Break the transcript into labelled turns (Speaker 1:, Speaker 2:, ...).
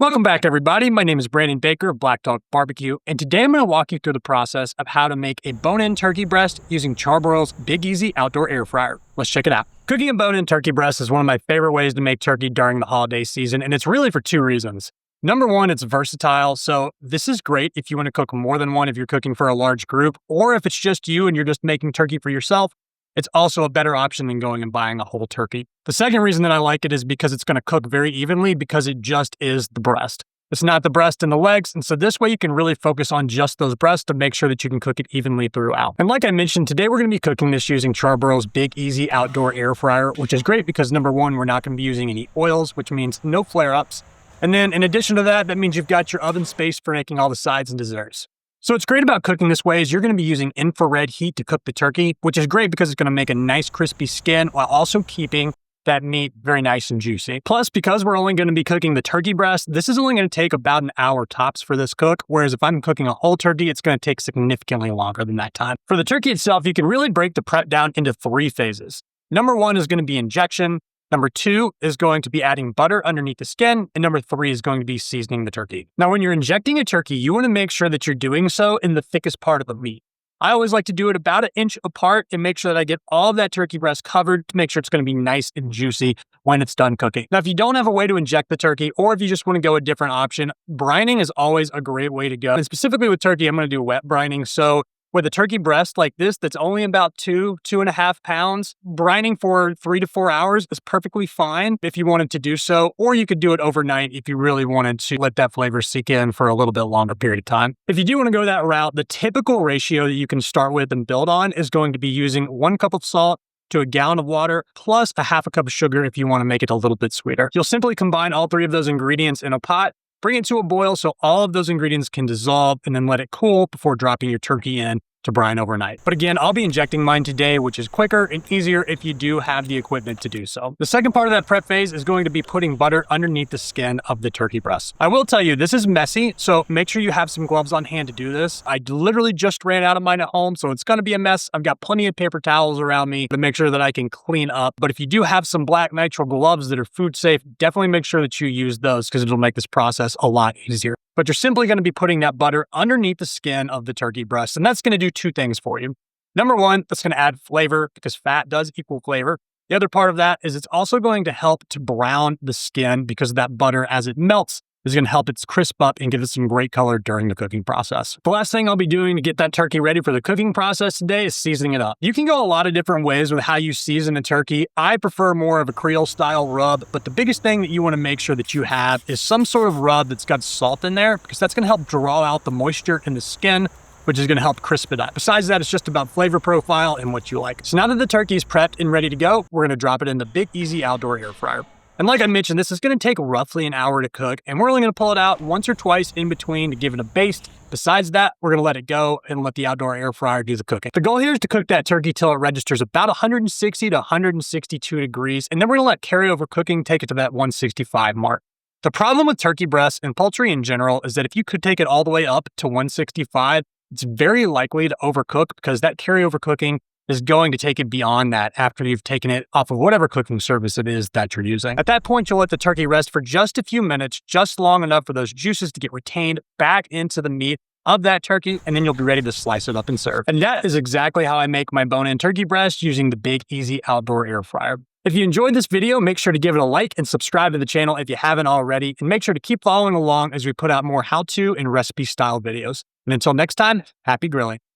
Speaker 1: Welcome back, everybody. My name is Brandon Baker of Black Dog Barbecue, and today I'm going to walk you through the process of how to make a bone-in turkey breast using Char-Broil's Big Easy Outdoor Air Fryer. Let's check it out. Cooking a bone-in turkey breast is one of my favorite ways to make turkey during the holiday season, and it's really for two reasons. Number one, it's versatile, so this is great if you want to cook more than one if you're cooking for a large group, or if it's just you and you're just making turkey for yourself. It's also a better option than going and buying a whole turkey. The second reason that I like it is because it's going to cook very evenly because it just is the breast. It's not the breast and the legs, and so this way you can really focus on just those breasts to make sure that you can cook it evenly throughout. And like I mentioned, today we're going to be cooking this using Char-Broil's Big Easy Outdoor Air Fryer, which is great because number one, we're not going to be using any oils, which means no flare-ups. And then in addition to that, that means you've got your oven space for making all the sides and desserts. So what's great about cooking this way is you're going to be using infrared heat to cook the turkey, which is great because it's going to make a nice crispy skin while also keeping that meat very nice and juicy. Plus, because we're only going to be cooking the turkey breast, this is only going to take about an hour tops for this cook, whereas if I'm cooking a whole turkey, it's going to take significantly longer than that time. For the turkey itself, you can really break the prep down into three phases. Number one is going to be injection. Number two is going to be adding butter underneath the skin. And number three is going to be seasoning the turkey. Now, when you're injecting a turkey, you want to make sure that you're doing so in the thickest part of the meat. I always like to do it about 1 inch apart and make sure that I get all of that turkey breast covered to make sure it's going to be nice and juicy when it's done cooking. Now, if you don't have a way to inject the turkey, or if you just want to go a different option, brining is always a great way to go. And specifically with turkey, I'm going to do wet brining. So with a turkey breast like this, that's only about 2.5 pounds, brining for 3 to 4 hours is perfectly fine if you wanted to do so, or you could do it overnight if you really wanted to let that flavor sink in for a little bit longer period of time. If you do want to go that route, the typical ratio that you can start with and build on is going to be using 1 cup of salt to a gallon of water, plus 1/2 cup of sugar if you want to make it a little bit sweeter. You'll simply combine all 3 of those ingredients in a pot, bring it to a boil so all of those ingredients can dissolve, and then let it cool before dropping your turkey in to brine overnight. But again, I'll be injecting mine today, which is quicker and easier if you do have the equipment to do so. The second part of that prep phase is going to be putting butter underneath the skin of the turkey breast. I will tell you, this is messy, so make sure you have some gloves on hand to do this. I literally just ran out of mine at home, so it's going to be a mess. I've got plenty of paper towels around me to make sure that I can clean up. But if you do have some black nitrile gloves that are food safe, definitely make sure that you use those because it'll make this process a lot easier. But you're simply going to be putting that butter underneath the skin of the turkey breast, and that's going to do 2 things for you. Number one, that's going to add flavor because fat does equal flavor. The other part of that is it's also going to help to brown the skin because that butter, as it melts, is going to help it crisp up and give it some great color during the cooking process. The last thing I'll be doing to get that turkey ready for the cooking process today is seasoning it up. You can go a lot of different ways with how you season a turkey. I prefer more of a Creole style rub, but the biggest thing that you want to make sure that you have is some sort of rub that's got salt in there because that's going to help draw out the moisture in the skin, which is going to help crisp it up. Besides that, it's just about flavor profile and what you like. So now that the turkey is prepped and ready to go, we're going to drop it in the Big Easy Outdoor Air Fryer. And like I mentioned, this is going to take roughly an hour to cook, and we're only going to pull it out once or twice in between to give it a baste. Besides that, we're going to let it go and let the outdoor air fryer do the cooking. The goal here is to cook that turkey till it registers about 160 to 162 degrees, and then we're going to let carryover cooking take it to that 165 mark. The problem with turkey breasts and poultry in general is that if you could take it all the way up to 165, it's very likely to overcook because that carryover cooking is going to take it beyond that after you've taken it off of whatever cooking service it is that you're using. At that point, you'll let the turkey rest for just a few minutes, just long enough for those juices to get retained back into the meat of that turkey, and then you'll be ready to slice it up and serve. And that is exactly how I make my bone-in turkey breast using the Big Easy Outdoor Air Fryer. If you enjoyed this video, make sure to give it a like and subscribe to the channel if you haven't already, and make sure to keep following along as we put out more how-to and recipe-style videos. And until next time, happy grilling.